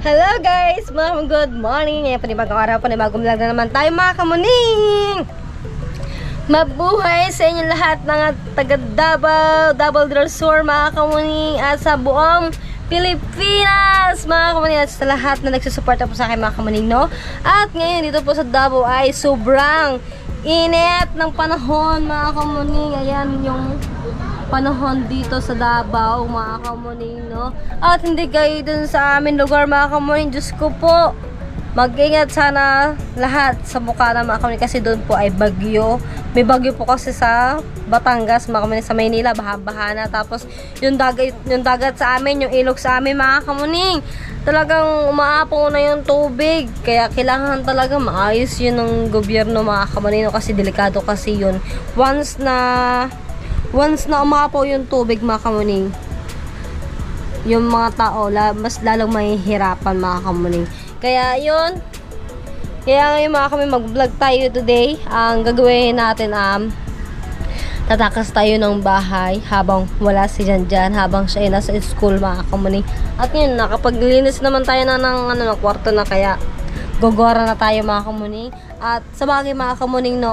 Hello guys! Good morning! Ngayon panibagong araw, panibagong vlog na naman tayo mga kamuning! Mabuhay sa inyo lahat ng taga Davao, Double Dressor mga kamuning at sa buong Pilipinas mga kamuning at sa lahat na nagsusuporta po sa akin mga kamuning, no? At ngayon dito po sa Davao ay sobrang init ng panahon mga kamuning. Ayan yung panahon dito sa Davao mga kamuning, no? At hindi kayo dun sa amin lugar mga kamuning. Diyos ko po, mag-ingat sana lahat sa Bukana mga kamuning kasi doon po ay bagyo. May bagyo po kasi sa Batangas mga kamuning, sa Maynila baha-baha na. Tapos yung dagat sa amin, yung ilog sa amin mga kamuning, talagang umaapaw na yung tubig. Kaya kailangan talaga maayos yun ng gobyerno mga kamuning, no? Kasi delikado kasi yun. Once na umapaw yung tubig mga kamuning, yung mga tao mas lalong mahihirapan mga kamuning. Kaya yun, kaya ngayon mga kamuning mag-vlog tayo today. Ang gagawin natin tatakas tayo ng bahay habang wala si Janjan, habang siya ay nasa school mga kamuning. At yun, nakapaglinis naman tayo na ng kwarto na, kaya gogora na tayo mga kamuning. At sa bagay mga kamuning, no,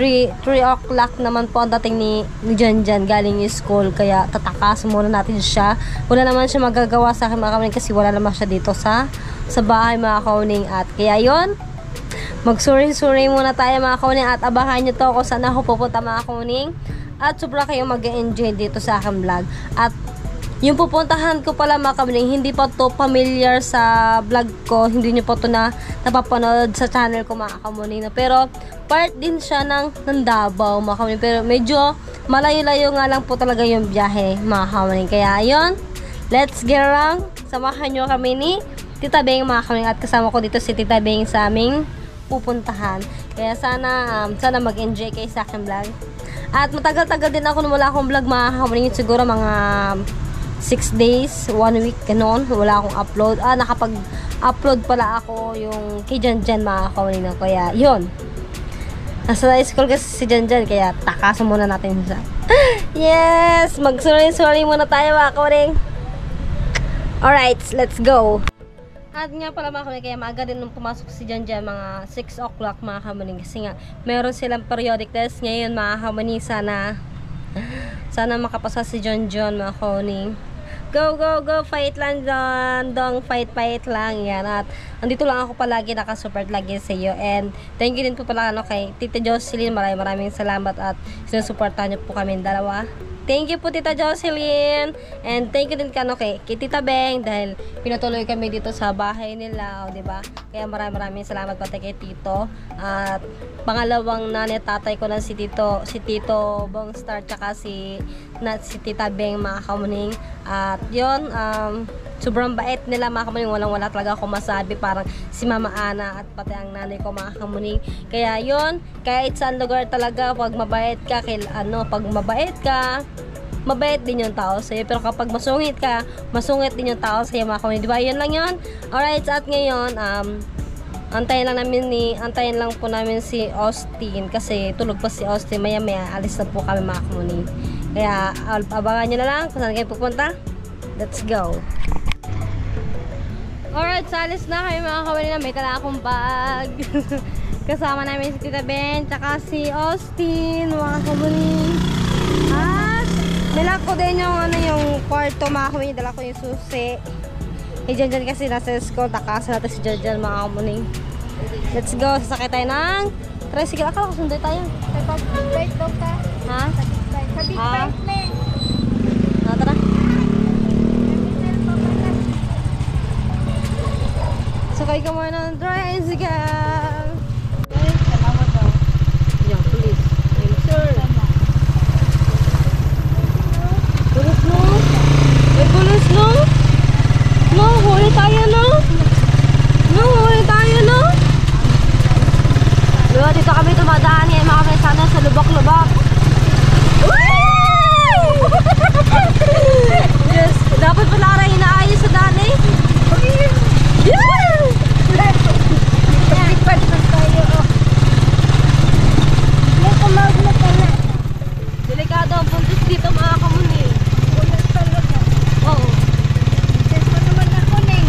3 o'clock naman po ang dating ni Janjan galing yung school, kaya tatakas muna natin siya. Wala naman siya magagawa sa akin mga kamuning kasi wala naman siya dito sa bahay mga kamuning. At kaya yon, magsuri-suri muna tayo mga kamuning at abahan nyo to kung saan ako pupunta mga kamuning. At sobra kayong mag-enjoy dito sa aking vlog. At yung pupuntahan ko pala mga kamuning, hindi pa to familiar sa vlog ko, hindi nyo pa to napapanood sa channel ko mga kamuning, pero part din siya ng Davao mga kamuning, pero medyo malayo-layo nga lang po talaga yung biyahe mga kamuning. Kaya yun, let's get around. Samahan nyo kami ni Tita Beng mga kamuning, at kasama ko dito si Tita Beng sa aming pupuntahan. Kaya sana mag-enjoy kayo sa aking vlog. At matagal-tagal din ako wala akong vlog mga kamuning, siguro mga 6 days, 1 week, ganoon. Wala akong upload. Nakapag-upload pala ako yung kay Janjan mga kamuning. Kaya yun, nasa school kasi si Janjan, kaya takasan muna natin siya. Yes! Mag-sorry muna tayo mga kamuning. Alright, let's go! At nga pala mga kamuning, kaya maaga din nung pumasok si Janjan, mga 6 o'clock mga kamuning, kasi nga meron silang periodic test ngayon mga kamuning. Sana makapasa si Janjan mga kamuning. Go, fight lang dong, fight lang yan. At andito lang ako palagi, nakasupport lagi sa iyo. And thank you din po pala kay Tita Jocelyn, maraming salamat at sinusuportahan niyo po kami dalawa. Thank you po Tita Jocelyn. And thank you din kay Tita Beng dahil pinatuloy kami dito sa bahay nila, diba? Kaya maraming salamat pati kay Tito. At pangalawang nanay tatay ko na si Tito Bongstar, tsaka si Tita Beng mga kamuning. At yun, sobrang bait nila mga kamuning, wala talaga ako masabi, parang si Mama Ana at pati ang nanay ko mga kamuning. Kaya yun, kahit saan lugar talaga, pag mabait ka, mabait din yung tao sa'yo, pero kapag masungit ka, masungit din yung tao sa'yo mga kamuning, diba? Yun lang yun. Alright, at ngayon antayin lang po namin si Austin kasi tulog pa si Austin. Maya alis na po kami mga kamuning. Kaya abangan nyo na lang kung saan kayo pupunta. Let's go. Alright, salis na kayo mga kamuning. May tala akong bag. Kasama namin si Tita Ben tsaka si Austin mga kamuning. At dala ko din yung kwarto mga kamuning. Dala ko yung susi. Janjan kasi nasa school, takasan natin si Janjan mga kamuning. Let's go, sasakay tayo ng tricycle. Akala ko sunday tayo. Sa big bike daw ka. Ha? Sa big bike na. Tara. Sakay ka muna ng tricycle. Salamat daw. Yeah, please. Thank you, sir. Pulis no? May pulis no? No, huli tayo no? No, huli tayo no? Diba, dito kami tumadaan yan mga kaisana sa lubak-lubak. Yes, dapat pala aray inaayos sa dali. Yeah! Nagpad pa tayo. May kumawag na pala. Delikado ang puntis dito mga kamuning. Ulat talaga. Oo. Yes, pa naman ako, Neng.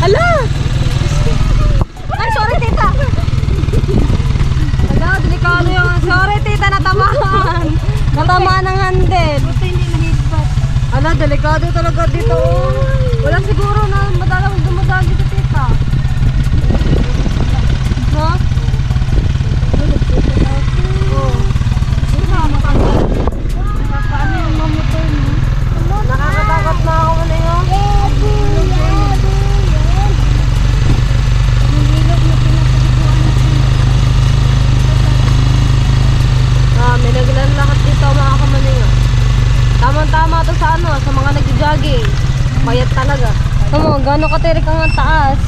Hala! Ay, sorry tita! Hala, delikado yung... Sorry tita, natamaan! Natamaan ng handle. Buti hindi nahigpat. Hala, delikado talaga dito. Wala siguro na madalang dumadaan dito tita. No? Oo. Paano yung mamotor mo? Nakakatakot na ako na yun. May naglalakad dito mga kamalinga. Tamang-tama to sa ano, sa mga nag-jogging. Mayat talaga. Ano, gano'n katirik ang taas.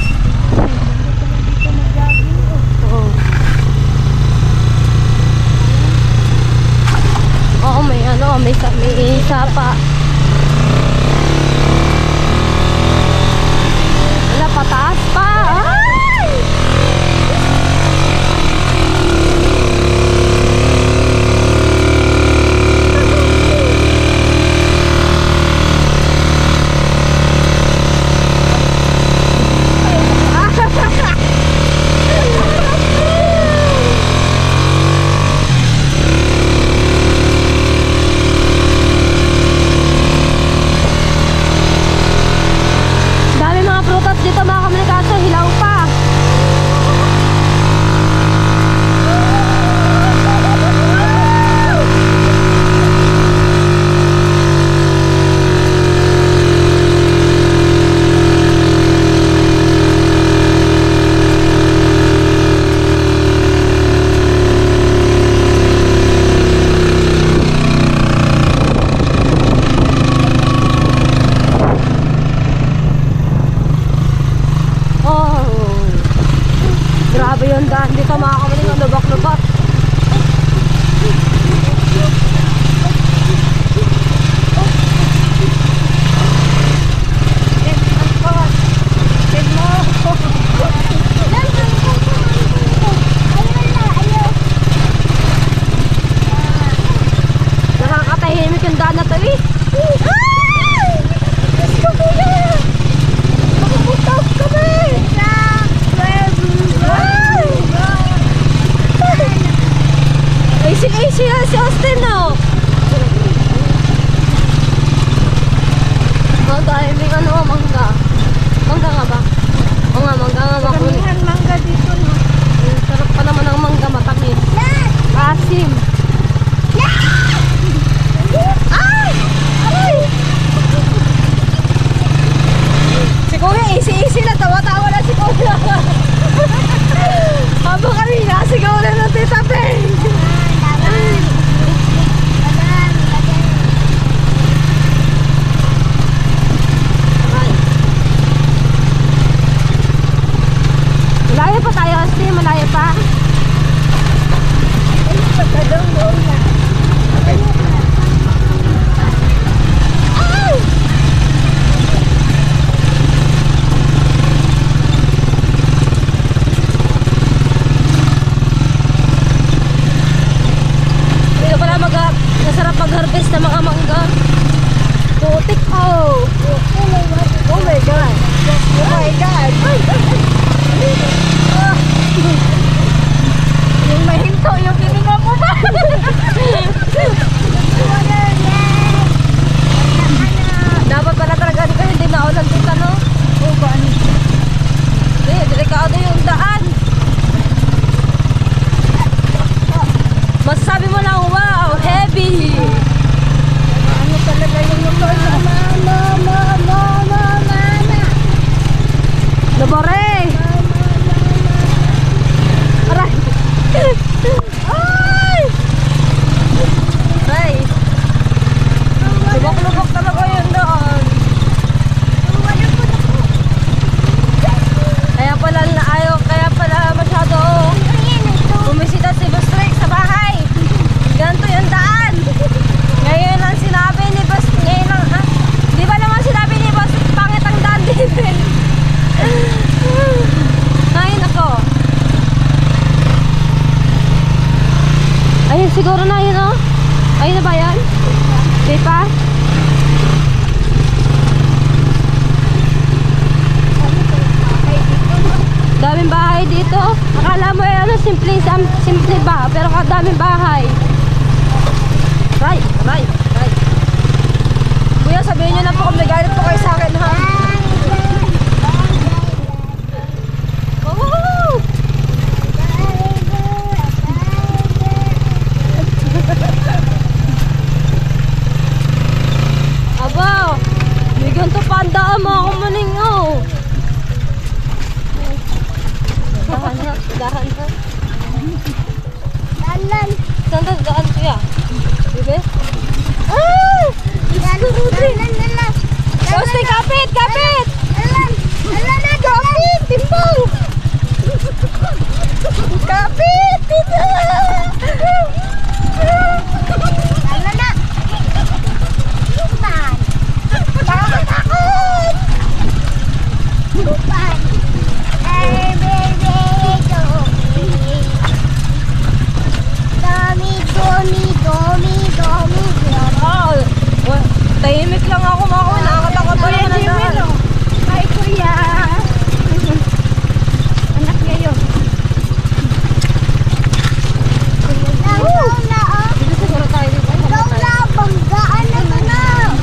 Oo. Oo, may ano, may isa pa. Wala, pataas pa. Ay! Dami mga prutas dito mga kamalikaso, hilaw pa. Oh, grabe yun daan dito mga kamalinga, lubak-lubak. Nakakatahimik yung daan na to eh. Easy na si Austin, no? Ang daming ano, mangga. Mangga nga ba? Oo nga, mangga nga ba? Karamihan mangga dito, no? Sarap pa naman ang mangga, matamis. Asim. Ay! Aray! Si Kuya, easy na. Tawa-tawa na si Kuya. Habang kanina, sigaw na ng tita Peng. Malayo pa tayo kasi, malayo pa. Ay! Dito pala masarap mag-harvest ng mga mangga. Putik oh! Oh my God! Oh my God! Yung mahinto, yung kininga mo ba? Dapat pala talaga hindi naulan dito, no? Oo ba? Hindi, delikado yung daan. Masasabi mo lang, wow, heavy! Ano talaga yung motor na? Labore! Aray! Ay! Ay! Lubok-lubok talaga yun doon. Kaya pala masyado bumisita si Boss Rick sa bahay. Ganito yung daan. Ngayon lang sinabi ni Boss, di ba naman sinabi ni Boss, pangit ang daan din. Ay, nako. Ayun, siguro na yun, oh. Ayun na ba yan? Di pa? dito. Akala mo ano, simple ba? Pero kadaming bahay. Right. Kuya, sabihin nyo na po kung may galit po kayo sa akin, ha? Oh! Aba, may ganito pa ang daan mga kamaning, oh. Dahan ha. Dalan. Saan na daan kuya? Bebe? Ah! Dalan. Gusti, kapit! Dalan na, Kapit! Timbang! Kapit! Dalan na. Lupan. Takot. Lupan. Ah, tahimik lang ako mga kuya. Nakakatakot ba naman ang daan? Hi, kuya. Anak niya yun. Dito siguro tayo dito.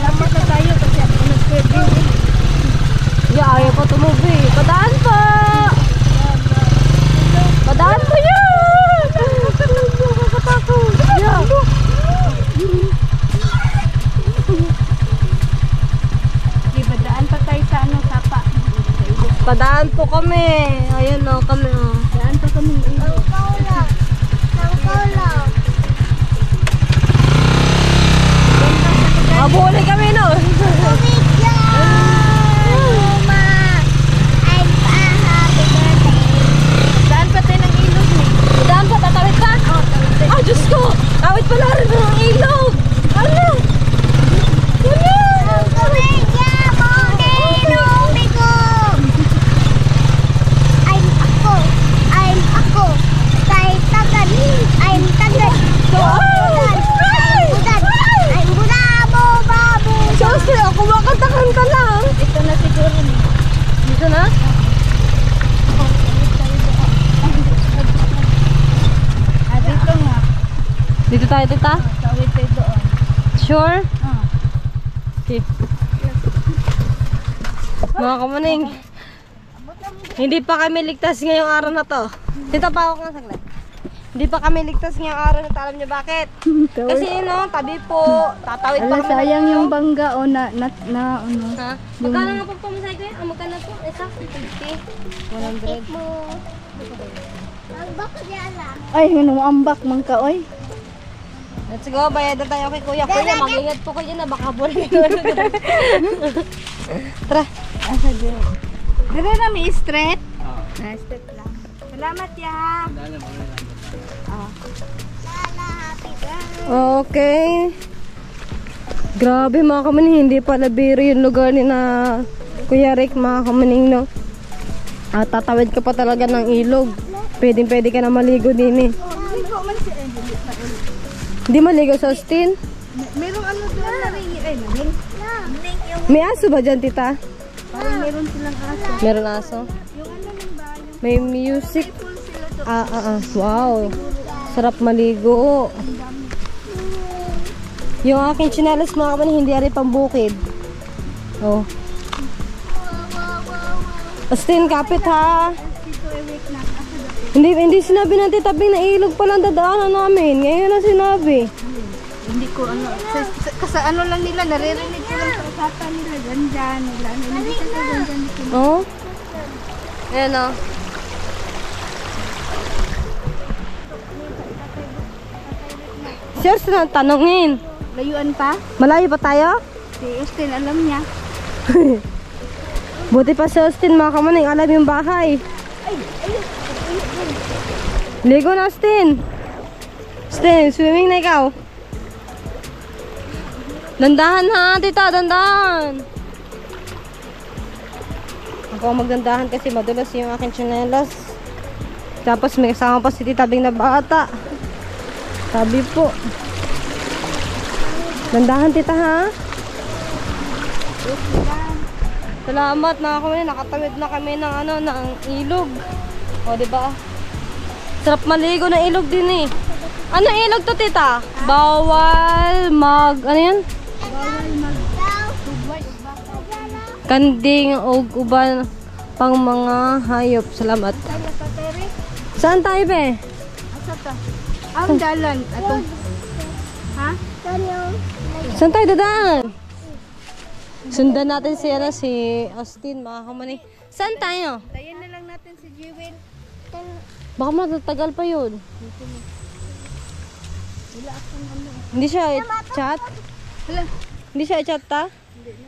Dapat na tayo kasi ako nag-pwede. Yeah, ayaw pa tumubi. Padaan pa! Padaan pa yan! Yeah. Di ba daan pa tayo sa ano, sapa? Padaan po kami. Ayan o, kami o. Daan pa kami. Mabuli kami no. Daan pa tayo ng ilog ni. Padaan pa, tatawid pa? Ah, Diyos ko! Tawid pala rin ng ilog! Ano? Siyempre, ako makanta-kanta lang. Ito na siguro. Dito na? Dito nga. Dito tayo, tita? Tawid tayo doon. Sure? Ah. Okay. Mga kamaning, hindi pa kami ligtas ngayong araw na to. Tita, pa ako nga saglit. Hindi pa kami ligtas ngayong araw na to. Alam niyo bakit? Kasi tabi po, tatawid pa Ala, kami. sayang yung bangga o na ano. Ha? Magkano nga po pumasay ko yun? Magkano po? Isa? 50? 100? Ay, ambak man ka, oy. Let's go, bayad na tayo kay kuya. Kuya, mag-ingat po kayo na baka bulan. Tara. Asa dyan? Dire na may straight? Straight lang. Salamat ya. Okay. Grabe mga kamaning, hindi pala biro yung lugar ni na Kuya Rick mga kamaning, no? At tatawid ka pa talaga ng ilog. Pwede ka na maligo din eh. Ligo man si Angel. Hindi maligo sa Austin? Merong ano doon na rin. Ay, namin. May aso ba dyan, tita? Parang meron silang aso. Meron aso? Yung ano lang ba? May music. Full sila doon. Wow. Sarap maligo. Yung aking chinelas mga kamaning, hindi ari pang bukid. Oh. Austin, kapit ha. Dito ay wait na. Hindi sinabi natin tabing na ilog palang dadaanan namin. Ngayon na sinabi. Hindi ko ano. Kasi ano lang nila, naririnig ko lang sa usapan nila. Gandyan nila. Hindi kasi gandyan dito. Oh? Ayan o. Sir, saan tanongin? Layuan pa? Malayo pa tayo? Si Austin, alam niya. Buti pa si Austin mga kamaning, alam yung bahay. Ligo na Austin. Austin, swimming na ikaw. Dandahan ha, tita, dandahan. Ako magdandahan kasi madulas yung aking tsinelas. Tapos may kasama pa si tita Bing na bata. Sabi po. Dandahan tita ha. Salamat na kami, nakatawid na kami ng ng ilog. O, diba? Sarap maligo ng ilog din eh. Ano ilog to, tita? Bawal ano yan? Bawal mag-tubay o baka. Kanding o uban pang mga hayop. Salamat. Kaya ka, Tere? Saan tayo, be? Asa ta? Ang dalan. Atong... Ha? Saan tayo dadaan? Sundan natin si Austin, mga kamani. Saan tayo? Tayan na lang natin si Jewel. Baka matatagal pa yun. Wala akong ano. Hindi siya chat? Hala. Hindi siya chat ta? Hindi na.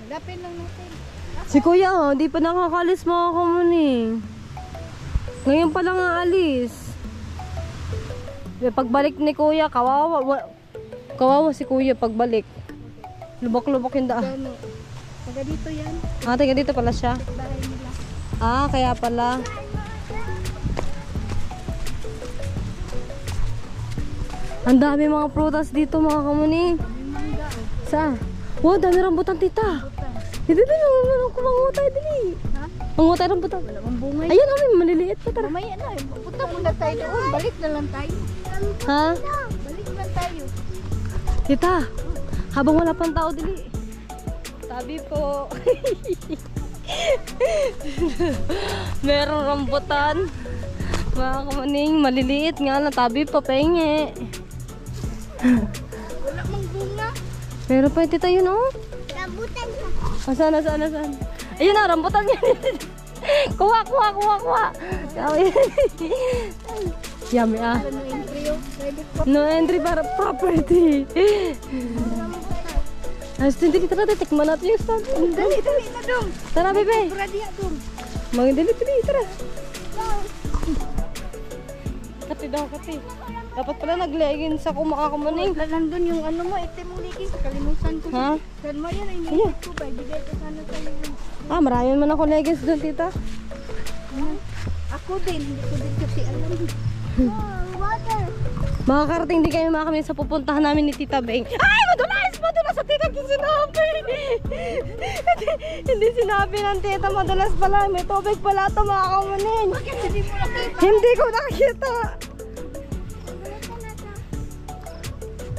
Hanapin lang natin. Si kuya, oh, di pa nakakalis mga kamani. Ngayon pa lang aalis. Pagbalik ni kuya, kawawa si kuya pagbalik. Lubok-lubok yung daan. Gano. Taga dito yan. Ah, taga dito pala siya. Bahay nila. Ah, kaya pala. Ang dami mga prutas dito mga kamuni. May mangga. Saan? Wow, dami rambutan tita. Dito kumangutay din. Ha? Mangutay rambutan. Wala mang bungay. Ayun, kami maliliit pa tara. Mamaya na. Punta muna tayo doon. Balik na lang tayo. Ha? Balik lang tayo. Tita, habang wala pang tao dili. Sabi po. Merong rambutan. Mga kamaning, maliliit nga na tabi pa penge. Wala mang bunga. Meron pa yung tita yun, oh. Rambutan ka. Oh, saan? Ayun na, rambutan yan. Kuha. Yummy ah. Ano yung trio? Pwede po. No entry para property. Astin, dili tara, tikman natin yung stand. Dali na dong. Tara, bebe. Bradia dong. Mga dili, tara. Kati daw, kati. Dapat pala nag-leggings sa kumakakumaning. Nandun yung ano mo, itim mo ligin. Kalimutan ko. Ha? Saan mo yan? Iniisip ko ba? Bigay ko sana sa'yo yun. Ah, marami man ako leggings doon, tita. Ako din. Hindi ko din kasi alam. Water. Makakarating din kayo mga kami sa pupuntahan namin ni Tita Beng. Ay! Madulas sa tita kung sinabi. Hindi sinabi ng tita, madulas pala. May tubig pala ito mga kamanin. Bakit hindi mo nakita? Hindi ko nakikita.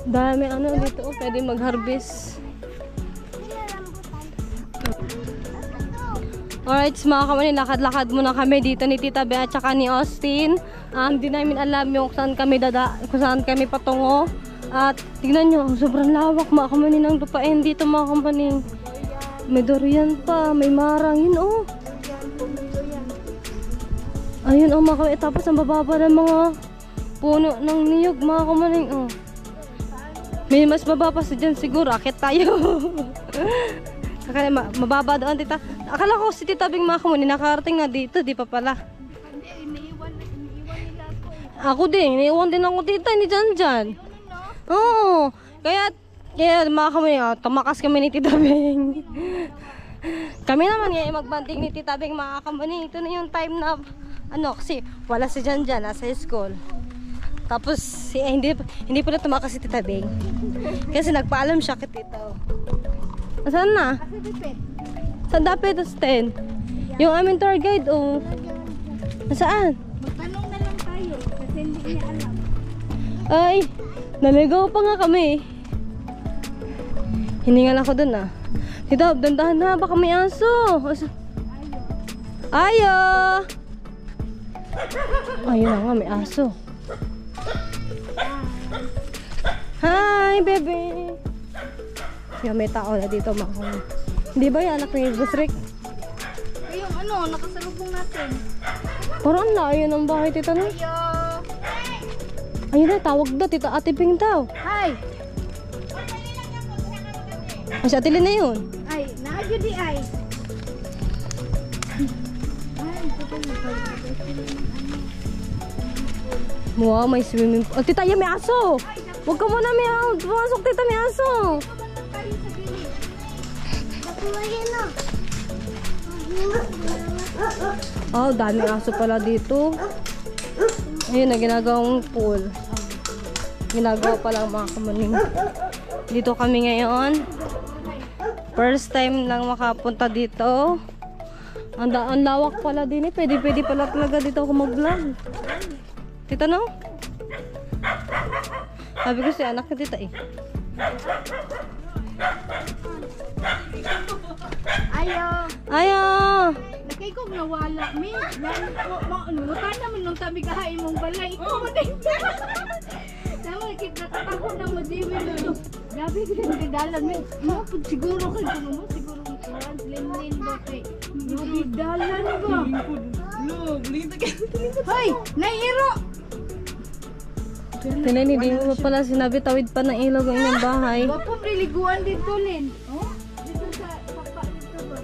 Dami ano dito, oh, pwede mag-harvest. Alright, mga kamanin, lakad-lakad muna kami dito ni Tita Bea at saka ni Austin. Hindi namin alam yung kung saan kami patungo. At tignan nyo, sobrang lawak mga kamanin ng lupain dito mga kamanin. May durian pa, may marang, yun oh. Ayun oh mga kamanin, tapos ang bababa ng mga puno ng niyog mga kamanin oh. May mas baba pa sa dyan siguro, akit tayo. Akala mababa doon tita. Akala ko si Tita Bing mga kamanin nakarating na dito, di pa pala. Hindi, iniiwan nila ako eh. Ako din, iniiwan din ako tita, hindi dyan. Oo, kaya mga kami, tumakas kami ni Tita Bing. Kami naman ngayon magbanding ni Tita Bing mga kamani. Ito na yung time na, kasi wala si Jan nasa school. Tapos, hindi pala tumakas si Tita Bing. Kasi nagpaalam siya kay Tito. Saan na? Kasi dipet. Saan dapat ito 10? Yung aming tour guide, oh. Nasaan? Magtanong na lang tayo kasi hindi niya alam. Ay, naligaw pa nga kami. Hiningal ako dun ah. Tita, dandahan na, baka may aso. Ayo! Ayun na nga, may aso. Hi, bebe! Yung may tao na dito, mga. Hindi ba yung anak ni Busrik? Eh, yung nakasalubong natin. Parang layo ng bahay, tita na. Ayo! Ayun na, tawag daw, tita Ate Ping daw. Hi! Ay, si Ate Lynn na yun. Ay, naadyo di ay. Ay, ito pa yung Wow, may swimming pool. Oh, tita, yan may aso. Huwag ka muna may pumasok, tita, may aso. Oh, dami aso pala dito. Ayun na, ginagawang pool. Ginagawa pala mga kamaning. Dito kami ngayon. First time lang makapunta dito. Ang lawak pala din eh. Pwede pala talaga dito ako mag-vlog. Tita no? Sabi ko si anak na tita eh. Ayaw! Nakay ko nawala, mi. Muta naman nung tabi kahain mong balay. Ikaw mo din. Tama, nakatago na mo, David. Grabe ka na nagdalan, mi. Siguro ka mo, siguro ka translate ba kay nagdalan ba? Hoy, nairo! Tinay, hindi mo pala sinabi tawid pa ng ilog ang inyong bahay. Bapong liliguan dito, Lin. Oh? Dito sa papa dito ba?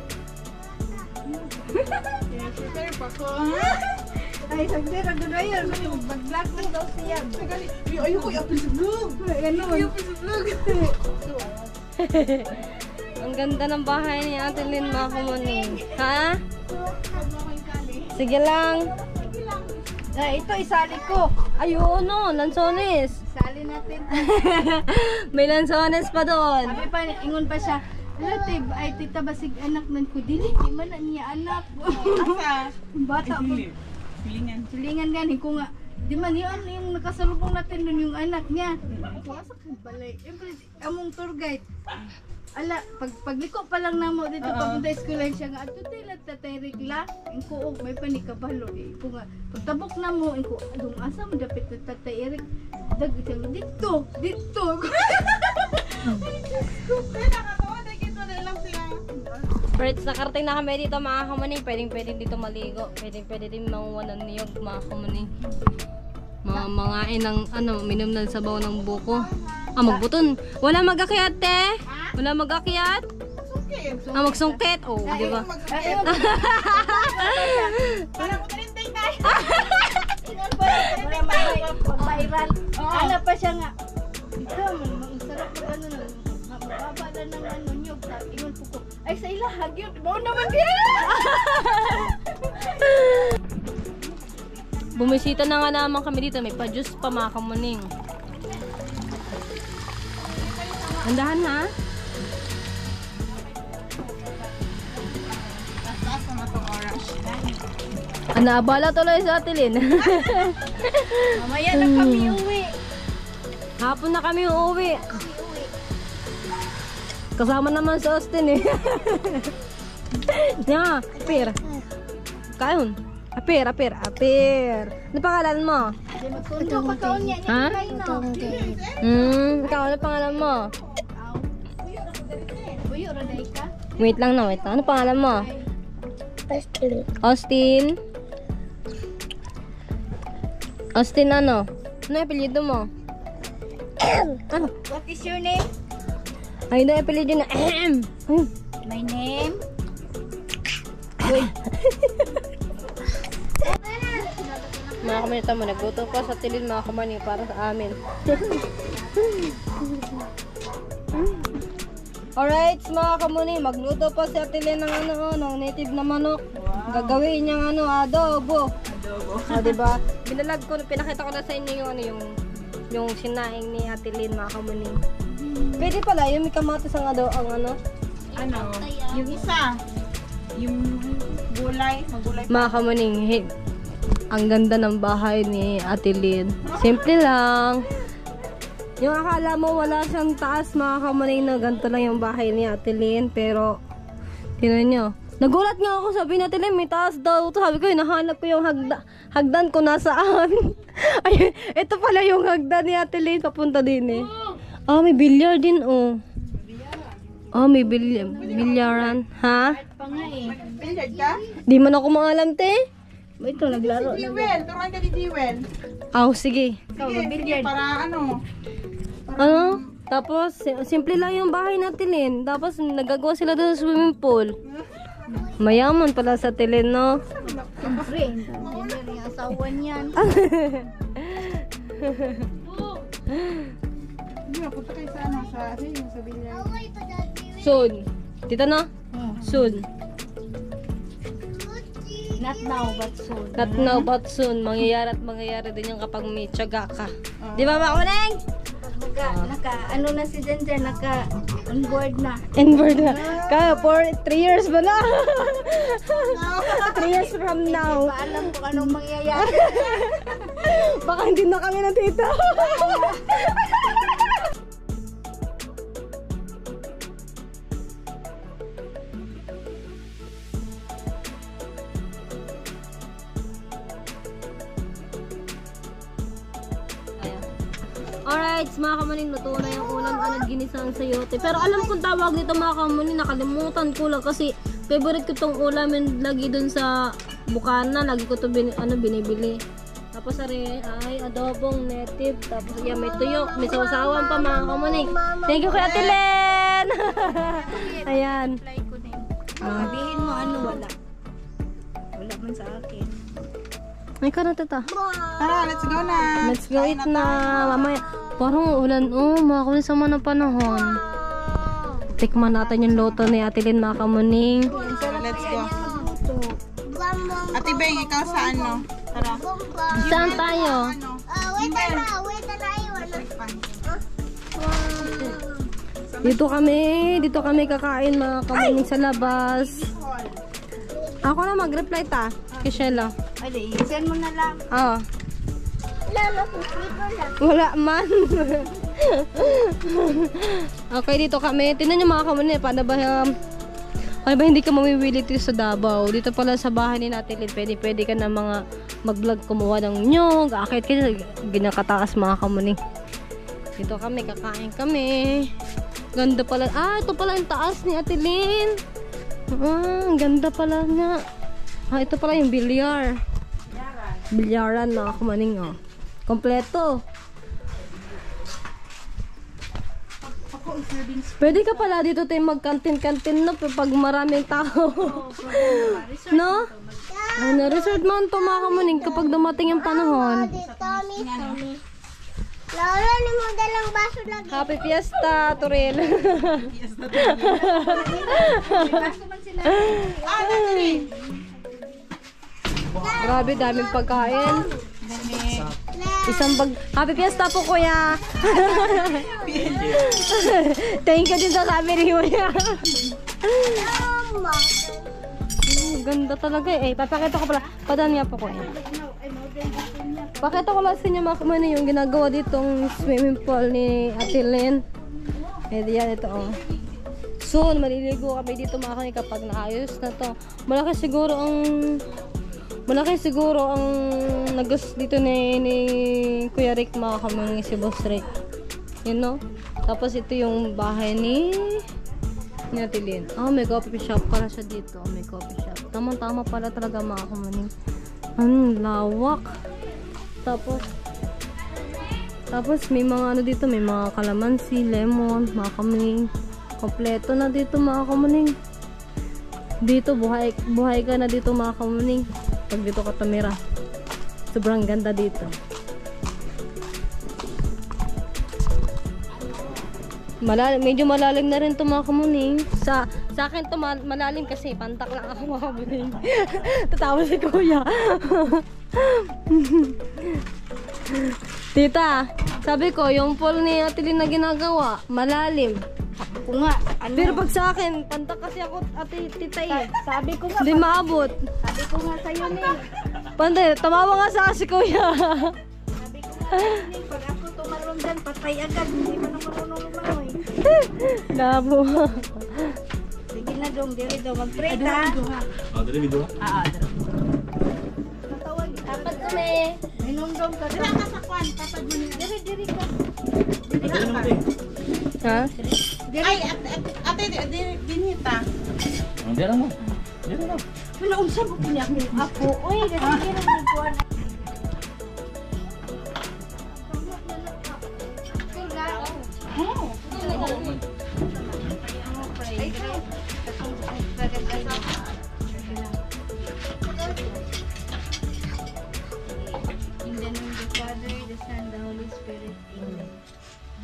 Ay, sagdi, nagdudayan. Mag-vlog na daw siya. Ayoko i-upload sa vlog. I-upload sa vlog. Ang ganda ng bahay ni Ate Lynn, mga kamuning. Ha? Sige lang. Ito, isali ko. Ayun, no, lansones. Isali natin. May lansones pa doon. Sabi pa, ingon pa siya, Ate, ay tita basig anak nan ko. Dili, di man na niya anak. Asa? Bata po. Pilingan. Silingan gani ko nga. Di man yun, yung nakasalubong natin nun yung anak niya. Puwasak ng balay. Among tour guide. Ala, pagliko pa lang namo dito papunta eskwelahan siya nga. Ato tila tatayrik la. Ingko, may panikabalo. Ingko nga, pagtabok na mo, ingko, adong asa mo dapit na tatayrik. Dag, dito, dito. Birds, nakarating na kami dito, mga kamuning. Pwedeng dito maligo. Pwedeng din manguha ng niyog, mga kamuning. Mangain ng, minom ng sabaw ng buko. Magbuton. Wala mag-akyat, te? Wala mag-akyat? Magsungkit. Oh, di ba? Parang ko nalintay na. Viral. Ano pa siya nga. Ito, sarap na mababa na ng nyog. Ingon po ko. Ay, sa ilahag yun. Bao naman din. Bumisita na nga naman kami dito. May pa-juice pa, mga kamuning. Andahan na. Taas naman itong oras. Naabala tuloy sa Ate Lynn. Mamaya na kami uwi. Hapon na kami uuwi. Kasama naman si Austin eh. Nga, apir. Kaon. Apir. Ano pangalan mo? Magsundo pa kaon niya. Ha? Ikaw, ano pangalan mo? Buyo, raday ka? Wait lang. Ano pangalan mo? Austin. Austin ano? Ano yung apelyido mo? Ano? What is your name? Ay, yung apelyido na My name? Mga kamanita mo, nagluto pa sa tilin mga kamani para sa amin. Alright, mga kamuni, magluto pa si Ate Lynn ng ng native na manok. Gagawin niyang adobo. Diba? Binalag ko, pinakita ko na sa inyo yung sinaing ni Ate Lynn, mga kamuni. Pwede pala, yung may kamatis ang Yung isa. Yung gulay. Magulay. mga kamuning, ang ganda ng bahay ni Ate Lynn. Simple lang. Yung akala mo wala siyang taas, mga kamuning, na ganito lang yung bahay ni Ate Lynn. Pero, tinan nyo. Nagulat nga ako, sabi ni Ate Lynn, may taas daw. Sabi ko, hinahanap ko yung hagdan ko nasaan. Ayun, ito pala yung hagdan ni Ate Lynn, papunta din eh. May bilyar din oh. May bilyaran. Ha? Pa nga eh. Billiard ka? Di man ako maalam, te. Ito, naglaro. Jewel. Turuan ka ni Jewel. Sige. Sige, para Tapos, simple lang yung bahay natin, Lynn. Tapos, nagagawa sila doon sa swimming pool. Mayaman pala sa Tilin, no? Siyempre, hindi yung asawa niyan. Hindi, punta kayo sa billiard. Soon. Tita na? Soon. Not now, but soon. Not now, but soon. Mangyayari din yung kapag may tiyaga ka. Di ba, Makuneng? Ano na si Janjan, On board na. Inward na. Kaya for 3 years ba na? 3 years from now. Paalam kung anong mangyayari. Baka hindi na kami nandito. Alright, mga kamaning, luto na yung ulam at ginisang sayote. Pero alam kong tawag nito mga kamaning, nakalimutan ko lang kasi favorite ko tong ulam and lagi dun sa Bukana, lagi ko to binibili. Tapos ay adobong native, tapos yan may tuyo, may sausawan pa mga kamaning. Thank you kay Ate Len! Ayan. Apply ko na yun. Sabihin mo ano, wala. Wala man sa akin. Ay ka na tata. Tara, let's go na. Let's go eat na. Mamaya, parang ulan. Oh, mga kamaning sama ng panahon. Tikman natin yung loto ni Ate Len mga kamaning. Tara, let's go. Ate Beng, ikaw sa ano? Tara. Saan tayo? Ano? Dito kami kakain mga kamaning sa labas. Ako na mag-reply ta. Kay Shella. Ay, send mo na lang. Oo. Wala man. Okay, dito kami. Tingnan niyo mga kamaning. Paano ba hindi ka mamimili dito sa Davao? Dito pala sa bahay ni Natalie, pwede ka na mga mag-vlog, kumuha ng nyog, akit ka, ginakataas mga kamaning. Dito kami, kakain kami. Ganda pala. Ah, ito pala yung taas ni Ate Len. Ah, ganda pala nga. Ah, ito pala yung bilyar. Bilyaran mga kamaning, oh. Kompleto. Pwede ka pala dito tayo mag-kantin-kantin na pag maraming tao. No? Ano, resort mo ito mga kamaning kapag dumating yung panahon. Lola, ni mo dalang baso lagi. Happy Fiesta, Turel. Grabe, daming pagkain. Isang bag. Happy Fiesta po, kuya. Thank you din sa sabi ni kuya. Ganda talaga eh. Papakita ko pala. Padan niya po, kuya. Pakita ko lang sa inyo mga kamaning yung ginagawa ditong swimming pool ni Ate Len. Eh, yan ito oh. Soon, maliligo kami dito mga kamaning kapag naayos na to. Malaki siguro ang nagus dito ni Kuya Rick mga kamaning, si Boss Rick. You know? Tapos ito yung bahay ni Ate Len. Oh, may coffee shop pala siya dito. Oh, may coffee shop. Tama-tama pala talaga mga kamaning. Ang lawak. Tapos may mga ano dito, may mga kalamansi, lemon, mga kamaning. Kompleto na dito mga kamaning. Dito buhay ka na dito mga kamaning. Pag dito ka tumira. Sobrang ganda dito. Medyo malalim na rin to mga kamaning. Sa akin to malalim kasi pantak lang ako mga kamaning. Tatawa si kuya. Tita, sabi ko yung pool ni Ate Len na ginagawa malalim. Kung nga, ano? Pero pag sa akin, pantak kasi ako tita eh. Sabi ko nga, Hindi maabot. sabi ko nga sa'yo ni. Panday, tamawa nga sa kasi kuya. Sabi ko nga sa'yo ni, pag ako tumalong dyan, patay agad. Hindi mo na marunong lumanoy. Labo. Sige na dong, diri daw. Mag-pray ta. Dali video. Matawag. Dapat kami. Inom dong ka. Dira ka sa kwan. Tapad mo niya. Diri ka. Dali naman eh. Ha? Ay, ate, dinita. Dali lang mo. Dali lang. Pinaunsa mo piniyak ni ako. Uy, kasi kira ni kuwan. In the name of the Father, the Son, the Holy Spirit. Amen.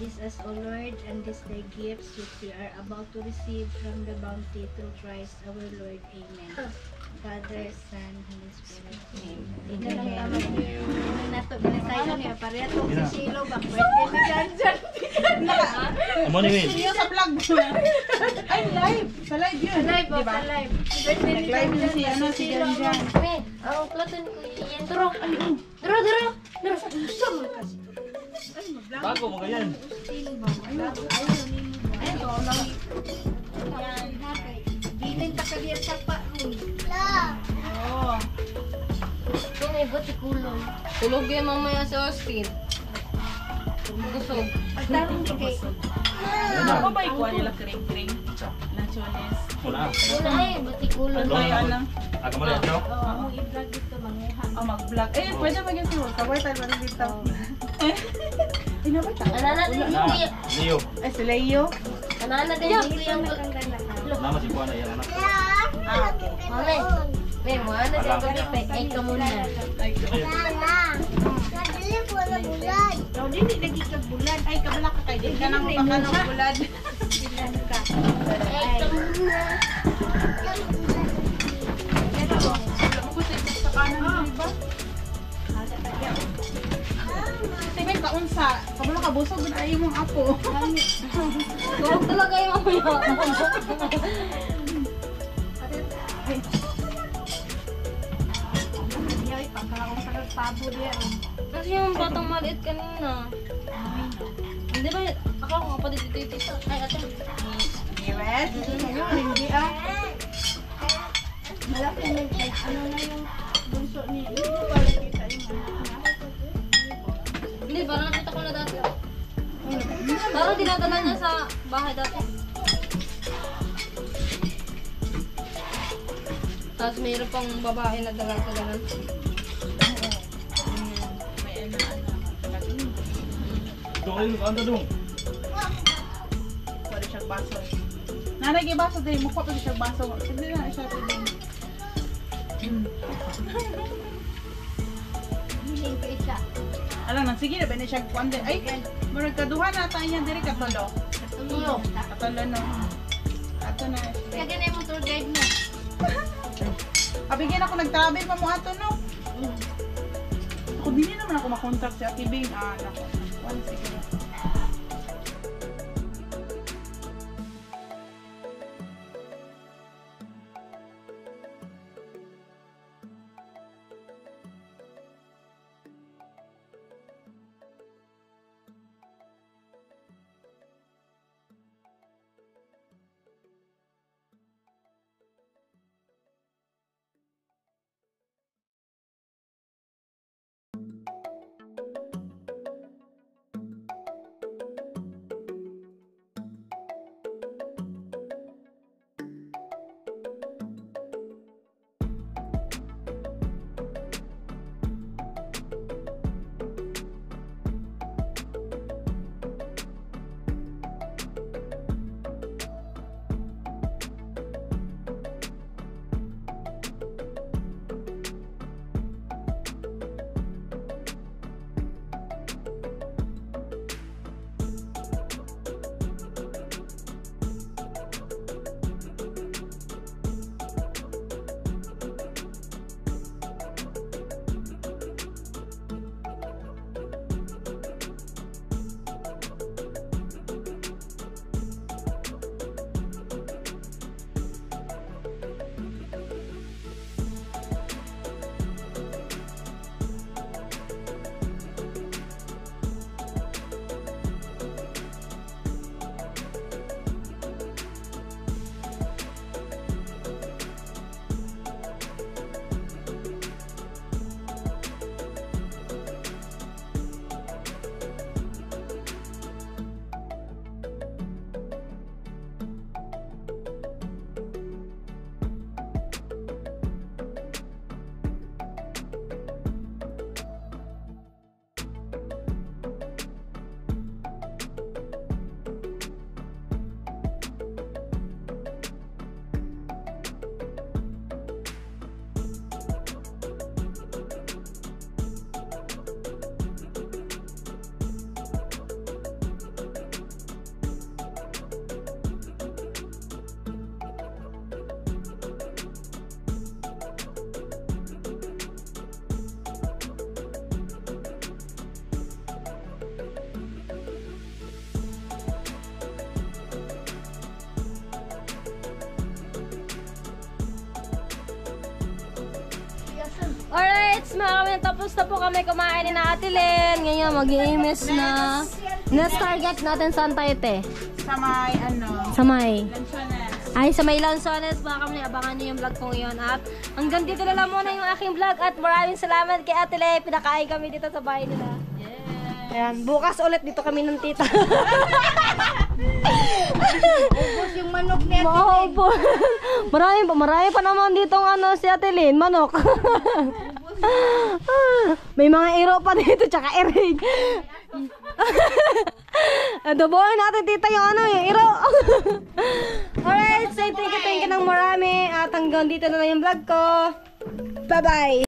This is, O Lord, and this thy gifts which we are about to receive from the bounty through Christ our Lord. Amen. Father, Son, Holy Spirit. Amen. Ito lang naman yung nato. Binasayo niya. Pareha itong si Shilo. Bakit? Birthday ni Janjan. Amo ni Will. Iyo sa vlog. Ay, live. Sa live yun. Live, Diba? live. Nag-live yun si, ano, si Jan Jan. Me, ang platon ko yan. Duro. Duro, duro. Duro. Gusto mo kasi. Bago mo ganyan. Bilin ta ka diya sa pa-room. Oo. Kung may buti kulong. Tulog yan mamaya sa Austin. Busog. Tarong kay. Ako ba ikuha nila kring-kring? Lanchones. Wala. Wala eh, buti kulong. Ano yung ano? Aga mo lang ito. Oo, i-vlog dito manguha. Oh, mag-vlog. Eh, pwede mag-yung kaway tayo ba rin dito? Inabay tayo. Anana din yung kuya. Leo. Ay, si Leo. Anana din yung kuya. Nama si Juana yan anak. Ah, okay. Mami. May mo, ano siya gabi pa? Ay, ka muna. Ay, Nadali po na bulan. ikaw din, lagi ka bulan. Ay, kabala ka kayo. Di ka nang baka ng bulan. Ay, ka muna. Ako sa isa sa kanan, di ba? Sige, kaunsa. Kabala ka, busog. Ay, mong apo. Tulog talaga yung mamaya. Ay, pagkaon ka ng pabo diya. Kasi yung batang maliit kanina. Hindi ba, ako kapatid dito dito. Ay, ate. Yes. Hindi ah. Malaki na siya. Ano na yung bunso ni Hindi ko pala kita yung Hindi, parang nakita ko na dati. Parang dinadala niya sa bahay dati. Tapos mayroon pang babae na dala ko ganun. May ano. Ito kayo, anda dong. Wala siyang baso. Nanay, baso din. Mukha pa siyang baso. Hindi na siya pwede. Hiling ko isa. Alam na, sige na ba na siya kuwande. Ay, marag kaduha na tayo niyan diri katolo. Tulo. Katolo no. Ato na. Kaya ganun yung tour guide mo. Abigyan ako nag-travel pa mo ato no. Ako dili naman ako makontak si Ate Bing. Ah, nako. One second. Yes, mga kami, tapos na po kami kumain ni na Ate Len. Ngayon, mag-i-imis na. Next target natin, saan tayo, te? Sa may ano, Sa may. Lanchones. Ay, sa may Lanzones, mga kami, abangan niyo yung vlog ko ngayon. At hanggang dito na lang muna yung aking vlog. At maraming salamat kay Ate Len. Pinakain kami dito sa bahay nila. Ayan, bukas ulit dito kami ng tita. Ubus yung manok niya. Maupo. marami pa naman dito ng ano si Ate Lynn, manok. May mga iro pa dito, tsaka erig. Adobohin natin tita yung ano, yung iro. Alright, say thank you ng marami. At hanggang dito na lang yung vlog ko. Bye-bye!